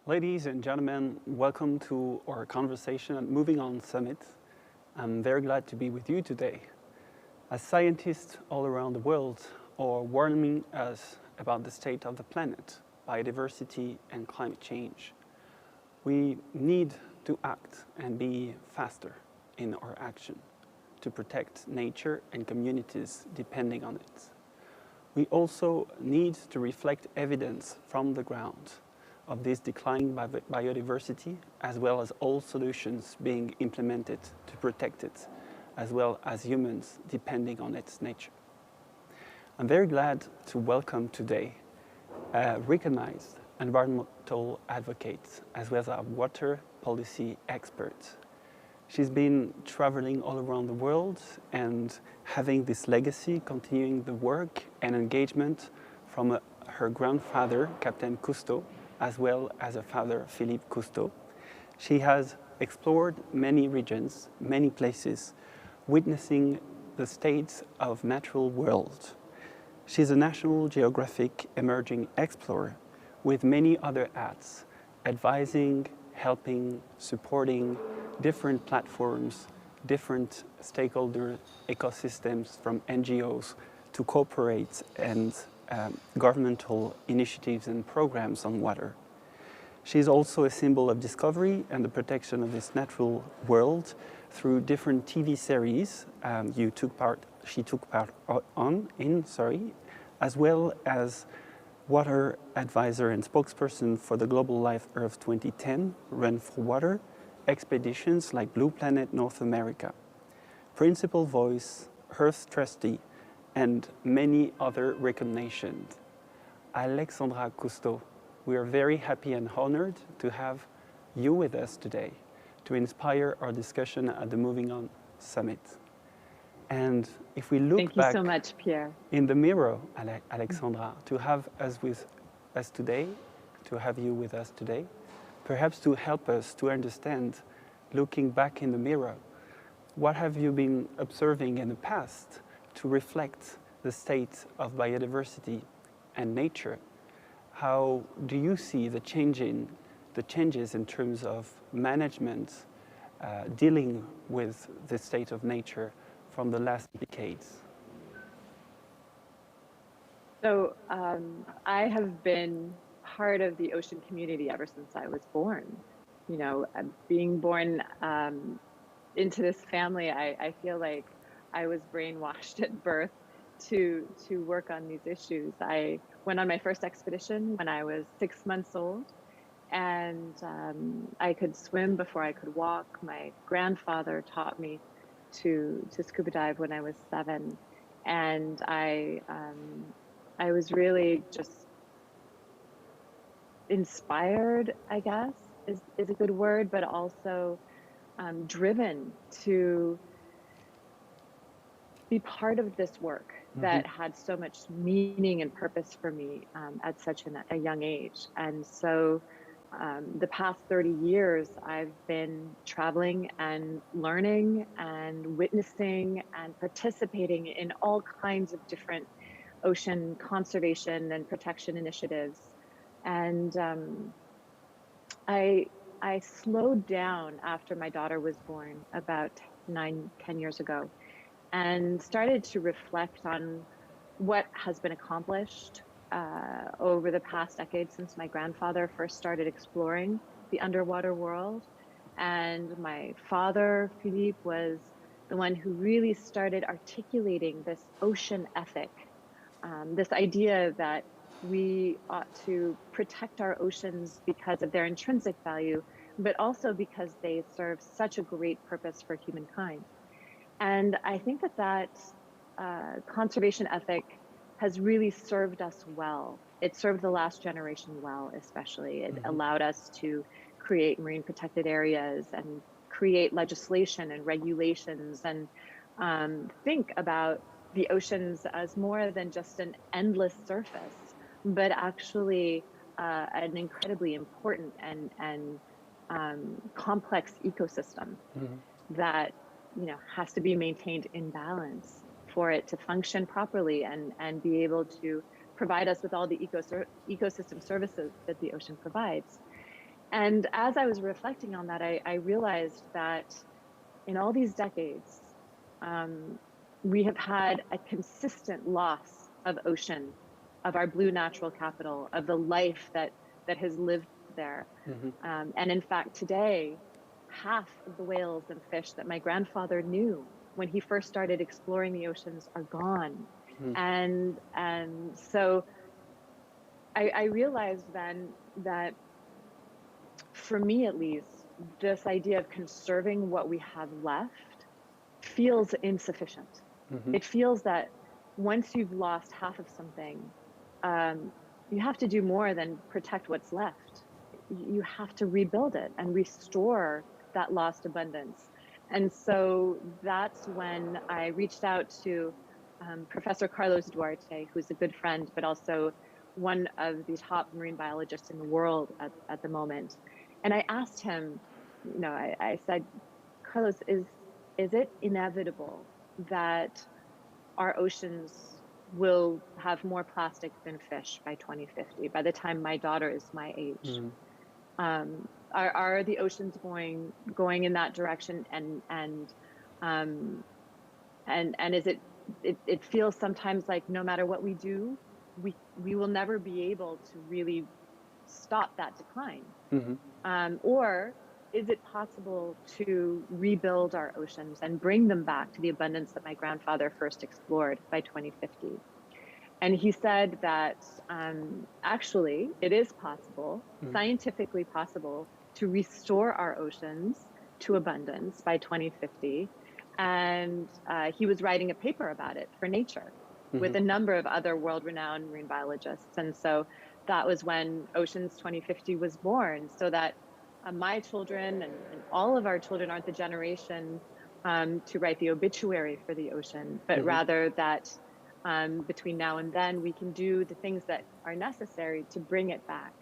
Ladies and gentlemen, welcome to our conversation at Movin'On Summit. I'm very glad to be with you today. As scientists all around the world are warning us about the state of the planet, biodiversity and climate change, we need to act and be faster in our action to protect nature and communities depending on it. We also need to reflect evidence from the ground of this declining biodiversity, as well as all solutions being implemented to protect it, as well as humans depending on its nature. I'm very glad to welcome today a recognized environmental advocate, as well as a water policy expert. She's been traveling all around the world and having this legacy, continuing the work and engagement from her grandfather, Captain Cousteau, as well as her father, Philippe Cousteau. She has explored many regions, many places, witnessing the states of natural world. She's a National Geographic emerging explorer with many other hats, advising, helping, supporting different platforms, different stakeholder ecosystems from NGOs to corporates and governmental initiatives and programs on water. She's also a symbol of discovery and the protection of this natural world through different TV series she took part in, as well as water advisor and spokesperson for the Global Life Earth 2010 Run for Water expeditions like Blue Planet North America, Principal Voice, Earth Trustee, and many other recognitions. Alexandra Cousteau, we are very happy and honored to have you with us today to inspire our discussion at the Movin'On Summit. And if we look Thank you back so much, Pierre. in the mirror, Alexandra, to have us with us today, to have you with us today, perhaps to help us to understand, looking back in the mirror, what have you been observing in the past to reflect the state of biodiversity and nature? How do you see the changes in terms of management dealing with the state of nature from the last decades? So I have been part of the ocean community ever since I was born. You know, being born into this family, I feel like I was brainwashed at birth to work on these issues. I went on my first expedition when I was 6 months old, and I could swim before I could walk. My grandfather taught me to scuba dive when I was 7, and I was really just inspired, I guess, is a good word, but also driven to be part of this work that had so much meaning and purpose for me at such a young age. And so the past 30 years, I've been traveling and learning and witnessing and participating in all kinds of different ocean conservation and protection initiatives. And I slowed down after my daughter was born about 9-10 years ago, and started to reflect on what has been accomplished over the past decade since my grandfather first started exploring the underwater world. And my father, Philippe, was the one who really started articulating this ocean ethic, this idea that we ought to protect our oceans because of their intrinsic value, but also because they serve such a great purpose for humankind. And I think that conservation ethic has really served us well. It served the last generation well, especially. It allowed us to create marine protected areas and create legislation and regulations and think about the oceans as more than just an endless surface, but actually an incredibly important and complex ecosystem that has to be maintained in balance for it to function properly and be able to provide us with all the ecosystem services that the ocean provides. And as I was reflecting on that, I realized that in all these decades, um, we have had a consistent loss of ocean, of our blue natural capital, of the life that has lived there. Mm-hmm. And in fact, today, half of the whales and fish that my grandfather knew when he first started exploring the oceans are gone. Mm. And so I realized then that for me at least, this idea of conserving what we have left feels insufficient. Mm-hmm. It feels that once you've lost half of something, you have to do more than protect what's left. You have to rebuild it and restore that lost abundance. And so that's when I reached out to Professor Carlos Duarte, who's a good friend, but also one of the top marine biologists in the world at the moment. And I asked him, I said, Carlos, is it inevitable that our oceans will have more plastic than fish by 2050, by the time my daughter is my age? Mm. Are the oceans going in that direction? Um, and is it feels sometimes like no matter what we do, we will never be able to really stop that decline. Mm-hmm. Or is it possible to rebuild our oceans and bring them back to the abundance that my grandfather first explored by 2050? And he said that actually it is possible, scientifically possible, to restore our oceans to abundance by 2050. And he was writing a paper about it for Nature with a number of other world-renowned marine biologists. And so that was when Oceans 2050 was born, so that my children and all of our children aren't the generation to write the obituary for the ocean, but rather that between now and then we can do the things that are necessary to bring it back.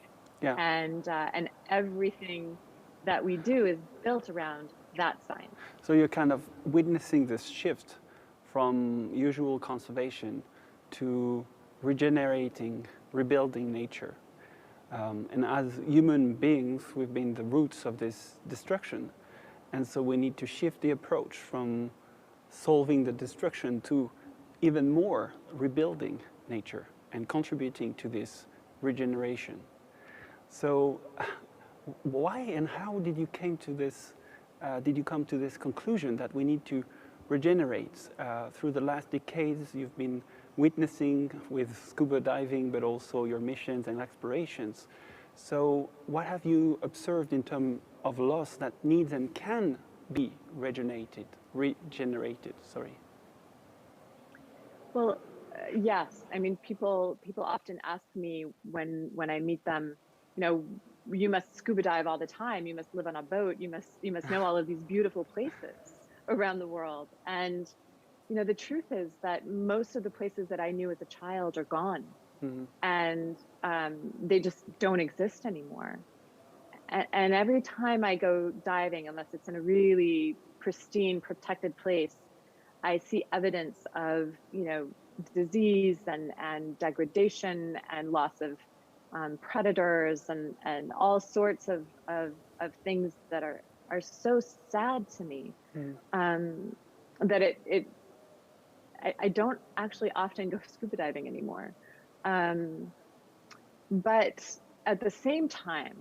Yeah. And everything that we do is built around that science. So you're kind of witnessing this shift from usual conservation to regenerating, rebuilding nature. And as human beings, we've been the roots of this destruction. And so we need to shift the approach from solving the destruction to even more rebuilding nature and contributing to this regeneration. So why and how did you come to this conclusion that we need to regenerate? Through the last decades, you've been witnessing with scuba diving, but also your missions and explorations. So what have you observed in terms of loss that needs and can be regenerated? Well, yes. I mean, people often ask me when I meet them, you must scuba dive all the time. You must live on a boat. You must know all of these beautiful places around the world. And the truth is that most of the places that I knew as a child are gone, and they just don't exist anymore. And every time I go diving, unless it's in a really pristine, protected place, I see evidence of, disease and degradation and loss of predators and all sorts of things that are so sad to me, that I don't actually often go scuba diving anymore. But at the same time,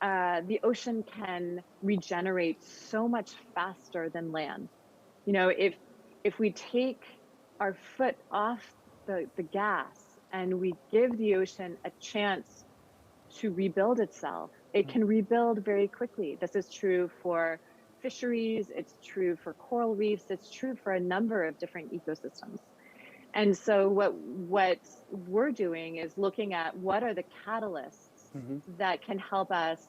the ocean can regenerate so much faster than land. If we take our foot off the gas and we give the ocean a chance to rebuild itself, it can rebuild very quickly. This is true for fisheries, it's true for coral reefs, it's true for a number of different ecosystems. And so what we're doing is looking at what are the catalysts that can help us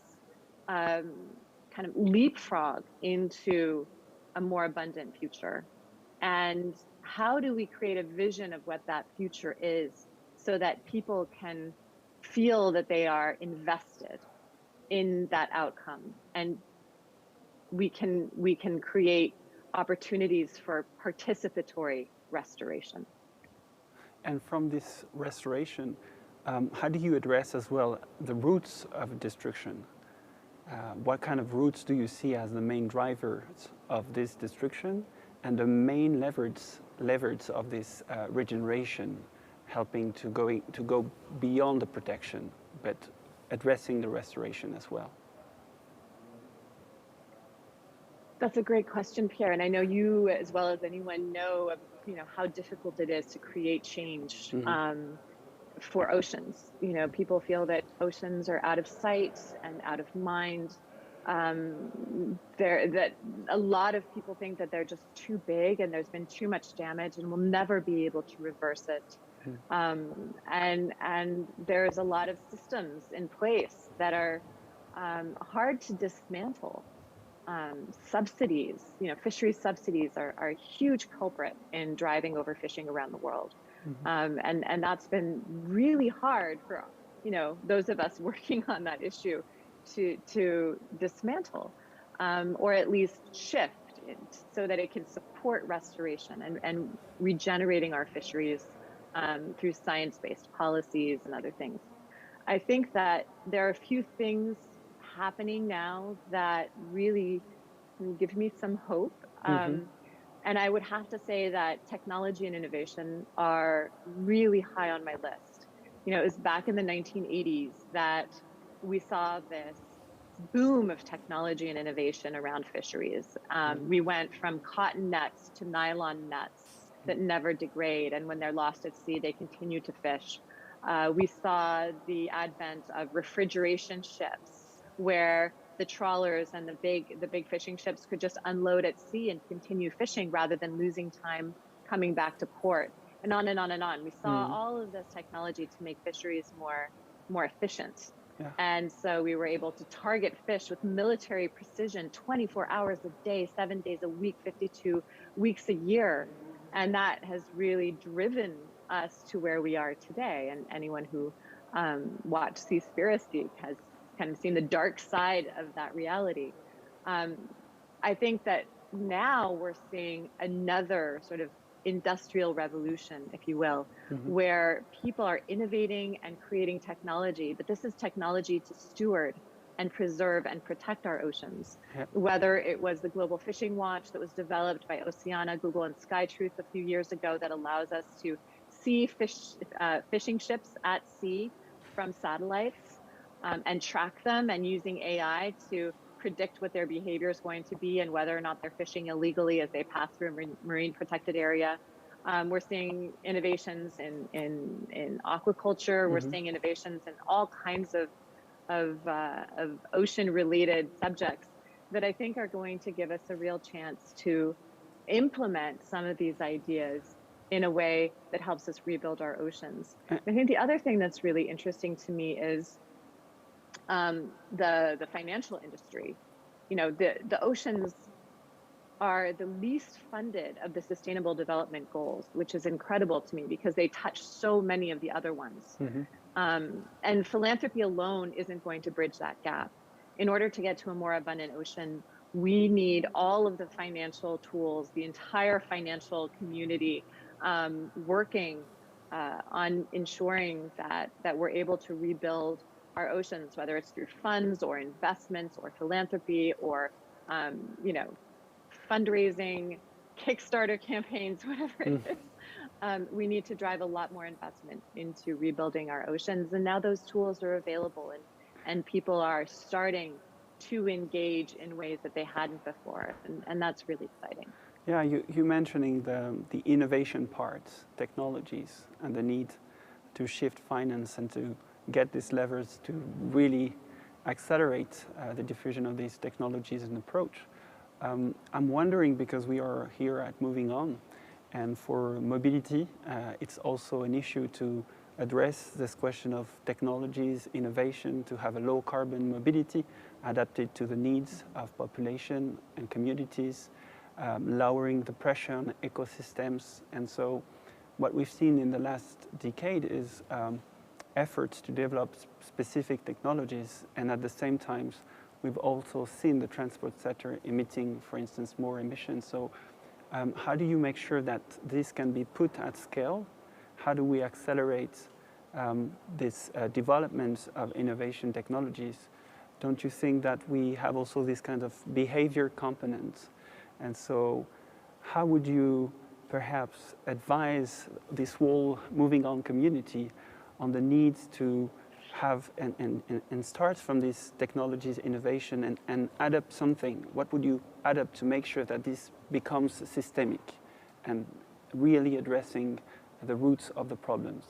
kind of leapfrog into a more abundant future. And how do we create a vision of what that future is so that people can feel that they are invested in that outcome, and we can create opportunities for participatory restoration. And from this restoration, how do you address as well the roots of destruction? what kind of routes do you see as the main drivers of this destruction and the main levers of this regeneration, helping to go beyond the protection, but addressing the restoration as well? That's a great question, Pierre. And I know you, as well as anyone, know how difficult it is to create change for oceans. People feel that oceans are out of sight and out of mind. That a lot of people think that they're just too big and there's been too much damage and we'll never be able to reverse it. And there's a lot of systems in place that are hard to dismantle. Subsidies, fisheries subsidies are a huge culprit in driving overfishing around the world. And that's been really hard for, those of us working on that issue to dismantle, or at least shift it so that it can support restoration and regenerating our fisheries through science-based policies and other things. I think that there are a few things happening now that really give me some hope. And I would have to say that technology and innovation are really high on my list. It was back in the 1980s that we saw this boom of technology and innovation around fisheries. We went from cotton nets to nylon nets that never degrade, and when they're lost at sea, they continue to fish. We saw the advent of refrigeration ships, where the trawlers and the big fishing ships could just unload at sea and continue fishing rather than losing time coming back to port, and on and on and on. We saw all of this technology to make fisheries more efficient. And so we were able to target fish with military precision 24 hours a day, 7 days a week, 52 weeks a year. And that has really driven us to where we are today. And anyone who watched Seaspiracy has kind of seen the dark side of that reality. I think that now we're seeing another sort of industrial revolution, if you will, where people are innovating and creating technology, but this is technology to steward and preserve and protect our oceans. Whether it was the Global Fishing Watch that was developed by Oceana, Google, and SkyTruth a few years ago that allows us to see fishing ships at sea from satellites and track them, and using AI to predict what their behavior is going to be and whether or not they're fishing illegally as they pass through a marine protected area. We're seeing innovations in aquaculture. We're seeing innovations in all kinds of ocean-related subjects that I think are going to give us a real chance to implement some of these ideas in a way that helps us rebuild our oceans. I think the other thing that's really interesting to me is the financial industry. The oceans are the least funded of the Sustainable Development Goals, which is incredible to me because they touch so many of the other ones. And philanthropy alone isn't going to bridge that gap. In order to get to a more abundant ocean, we need all of the financial tools, the entire financial community working on ensuring that we're able to rebuild our oceans, whether it's through funds or investments or philanthropy or fundraising, Kickstarter campaigns, whatever it is. We need to drive a lot more investment into rebuilding our oceans. And now those tools are available, and people are starting to engage in ways that they hadn't before. And that's really exciting. Yeah, you mentioning the innovation parts, technologies, and the need to shift finance and to get these levers to really accelerate the diffusion of these technologies and approach. I'm wondering, because we are here at MovinOn, and for mobility, it's also an issue to address this question of technologies, innovation, to have a low carbon mobility adapted to the needs of population and communities, lowering the pressure on ecosystems. And so what we've seen in the last decade is efforts to develop specific technologies, and at the same time, we've also seen the transport sector emitting, for instance, more emissions. So how do you make sure that this can be put at scale? How do we accelerate this development of innovation technologies don't you think that we have also this kind of behavior component? And so how would you perhaps advise this whole moving on community on the need to have and start from this technologies innovation and add up something? What would you add up to make sure that this becomes systemic and really addressing the roots of the problems?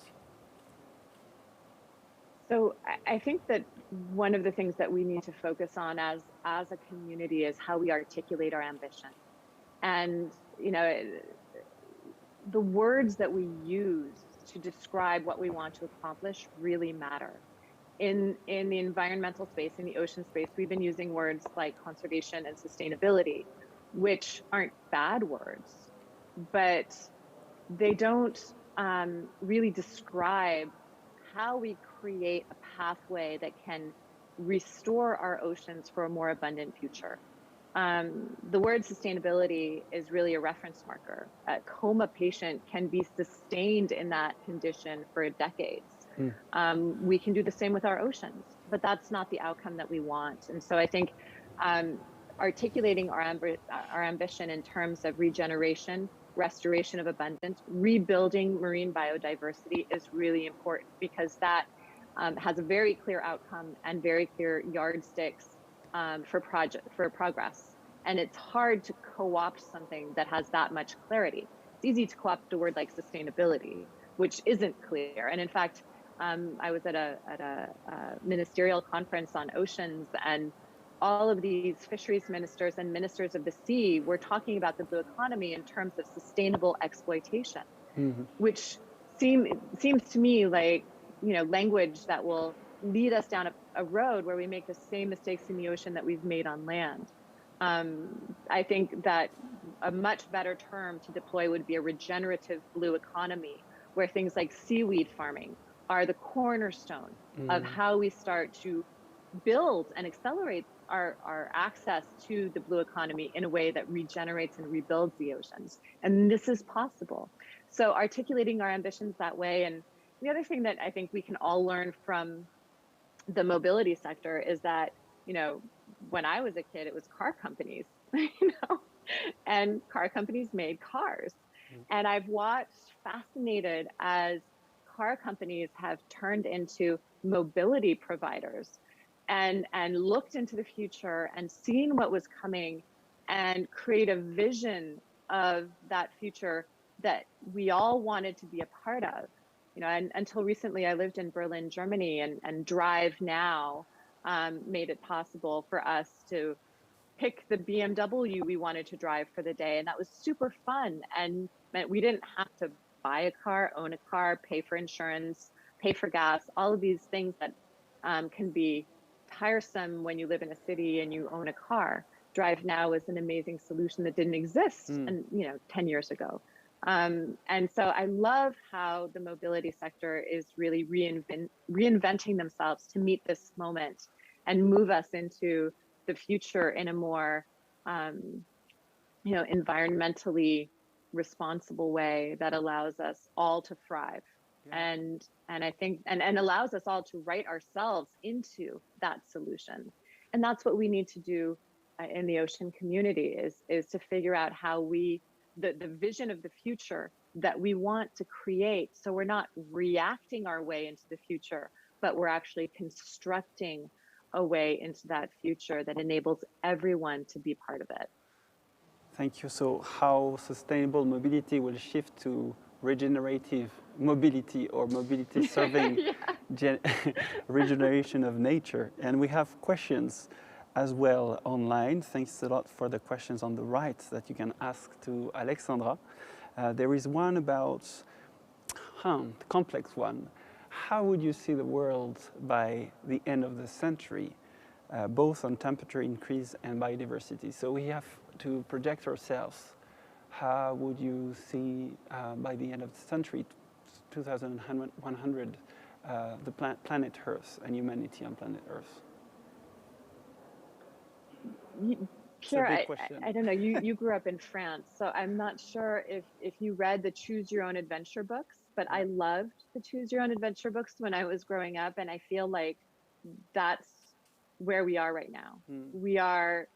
So I think that one of the things that we need to focus on as a community is how we articulate our ambition. And, the words that we use to describe what we want to accomplish really matter. In the environmental space, in the ocean space, we've been using words like conservation and sustainability, which aren't bad words, but they don't really describe how we create a pathway that can restore our oceans for a more abundant future. The word sustainability is really a reference marker. A coma patient can be sustained in that condition for decades. We can do the same with our oceans, but that's not the outcome that we want. And so I think articulating our ambition in terms of regeneration, restoration of abundance, rebuilding marine biodiversity is really important, because that has a very clear outcome and very clear yardsticks for progress. And it's hard to co-opt something that has that much clarity. It's easy to co-opt a word like sustainability, which isn't clear. And in fact, I was at a ministerial conference on oceans, and all of these fisheries ministers and ministers of the sea were talking about the blue economy in terms of sustainable exploitation, which seems to me like, language that will lead us down a road where we make the same mistakes in the ocean that we've made on land. I think that a much better term to deploy would be a regenerative blue economy, where things like seaweed farming are the cornerstone of how we start to build and accelerate our access to the blue economy in a way that regenerates and rebuilds the oceans. And this is possible. So articulating our ambitions that way. And the other thing that I think we can all learn from the mobility sector is that, when I was a kid, it was car companies, and car companies made cars. And I've watched, fascinated, as car companies have turned into mobility providers and looked into the future and seen what was coming and create a vision of that future that we all wanted to be a part of. And until recently, I lived in Berlin, Germany, and Drive Now made it possible for us to pick the BMW we wanted to drive for the day. And that was super fun, and meant we didn't have to buy a car, own a car, pay for insurance, pay for gas, all of these things that can be tiresome when you live in a city and you own a car. Drive Now is an amazing solution that didn't exist, 10 years ago. And so I love how the mobility sector is really reinventing themselves to meet this moment and move us into the future in a more, environmentally responsible way that allows us all to thrive. Yeah. And I think, and allows us all to write ourselves into that solution. And that's what we need to do in the ocean community is to figure out how the vision of the future that we want to create. So we're not reacting our way into the future, but we're actually constructing a way into that future that enables everyone to be part of it. Thank you. So how sustainable mobility will shift to regenerative mobility, or mobility serving regeneration of nature. And we have questions as well online. Thanks a lot for the questions on the right that you can ask to Alexandra. There is one about, the complex one. How would you see the world by the end of the century, both on temperature increase and biodiversity? So we have to project ourselves. How would you see by the end of the century, 2100, the planet Earth and humanity on planet Earth? Pierre, I don't know, you grew up in France, so I'm not sure if you read the Choose Your Own Adventure books, but I loved the Choose Your Own Adventure books when I was growing up, and I feel like that's where we are right now. We are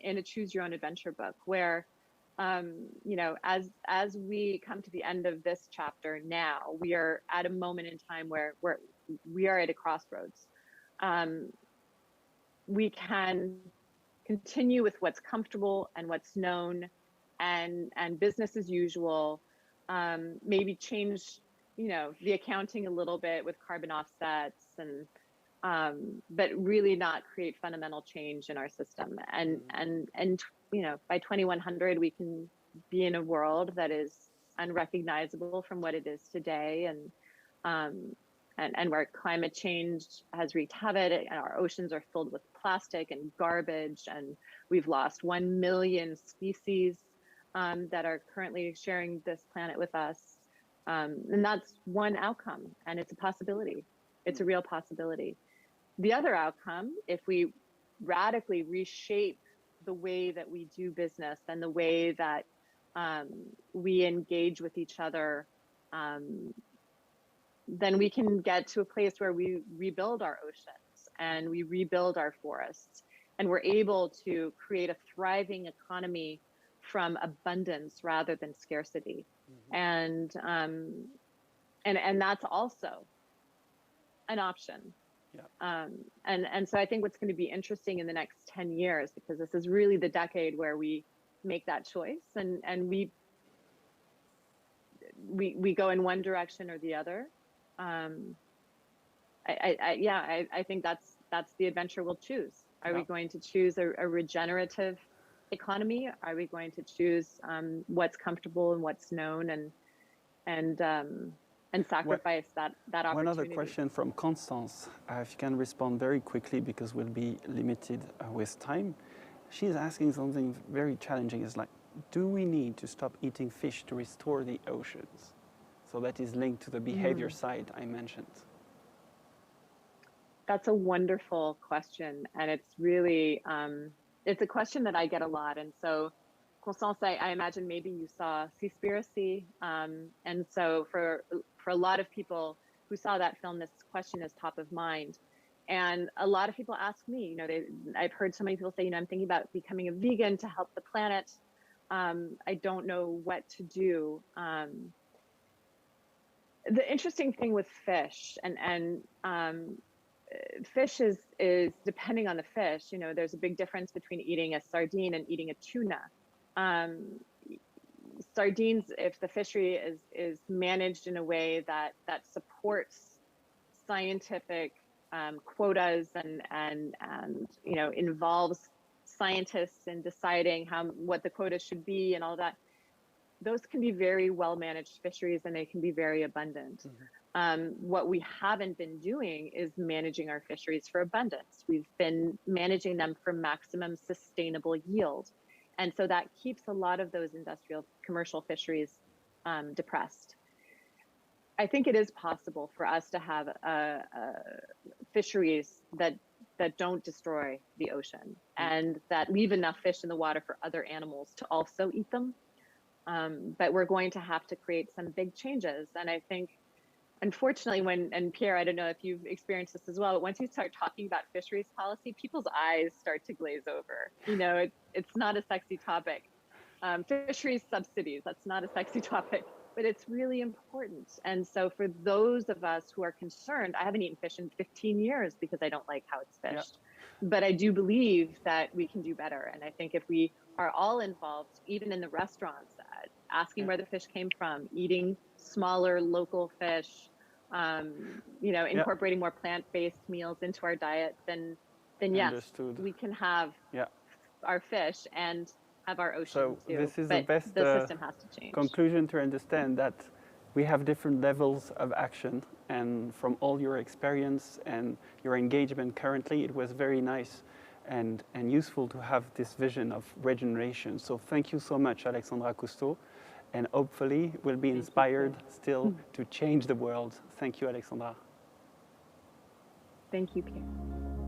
in a choose your own adventure book where, you know, as we come to the end of this chapter now, we are at a moment in time where we are at a crossroads. We can continue with what's comfortable and what's known and business as usual, maybe change, you know, the accounting a little bit with carbon offsets and but really not create fundamental change in our system. And you know, by 2100 we can be in a world that is unrecognizable from what it is today, and where climate change has wreaked havoc, and our oceans are filled with plastic and garbage, and we've lost 1 million species that are currently sharing this planet with us. And that's one outcome, and it's a possibility. It's a real possibility. The other outcome, if we radically reshape the way that we do business and the way that we engage with each other, then we can get to a place where we rebuild our oceans and we rebuild our forests, and we're able to create a thriving economy from abundance rather than scarcity. And that's also an option. Yeah. And so I think what's going to be interesting in the next 10 years, because this is really the decade where we make that choice, and we go in one direction or the other. I think that's the adventure we'll choose. Are we going to choose a regenerative economy? Are we going to choose what's comfortable and what's known, and sacrifice that opportunity? One other question from Constance, if you can respond very quickly because we'll be limited with time. She's asking something very challenging. It's like, do we need to stop eating fish to restore the oceans? So that is linked to the behavior side I mentioned. That's a wonderful question, and it's really it's a question that I get a lot. And so, Constance, I imagine maybe you saw Seaspiracy, and so for a lot of people who saw that film, this question is top of mind. And a lot of people ask me, you know, I've heard so many people say, you know, I'm thinking about becoming a vegan to help the planet. I don't know what to do. The interesting thing with fish and fish is depending on the fish, you know, there's a big difference between eating a sardine and eating a tuna. Sardines, if the fishery is managed in a way that supports scientific quotas and you know, involves scientists in deciding what the quota should be and all that, those can be very well managed fisheries, and they can be very abundant. What we haven't been doing is managing our fisheries for abundance. We've been managing them for maximum sustainable yield. And so that keeps a lot of those industrial commercial fisheries depressed. I think it is possible for us to have fisheries that don't destroy the ocean and that leave enough fish in the water for other animals to also eat them. But we're going to have to create some big changes. And I think, unfortunately, and Pierre, I don't know if you've experienced this as well, but once you start talking about fisheries policy, people's eyes start to glaze over. You know, it's not a sexy topic. Fisheries subsidies, that's not a sexy topic, but it's really important. And so for those of us who are concerned, I haven't eaten fish in 15 years because I don't like how it's fished. Yeah. But I do believe that we can do better. And I think if we are all involved, even in the restaurants, asking where the fish came from, eating smaller local fish, you know, incorporating more plant-based meals into our diet, then yes, Understood. We can have our fish and have our ocean so too. This is but the best the system has to change. Conclusion to understand that we have different levels of action, and from all your experience and your engagement currently, it was very nice and useful to have this vision of regeneration. So thank you so much, Alexandra Cousteau, and hopefully we'll be inspired still to change the world. Thank you, Alexandra. Thank you, Pierre.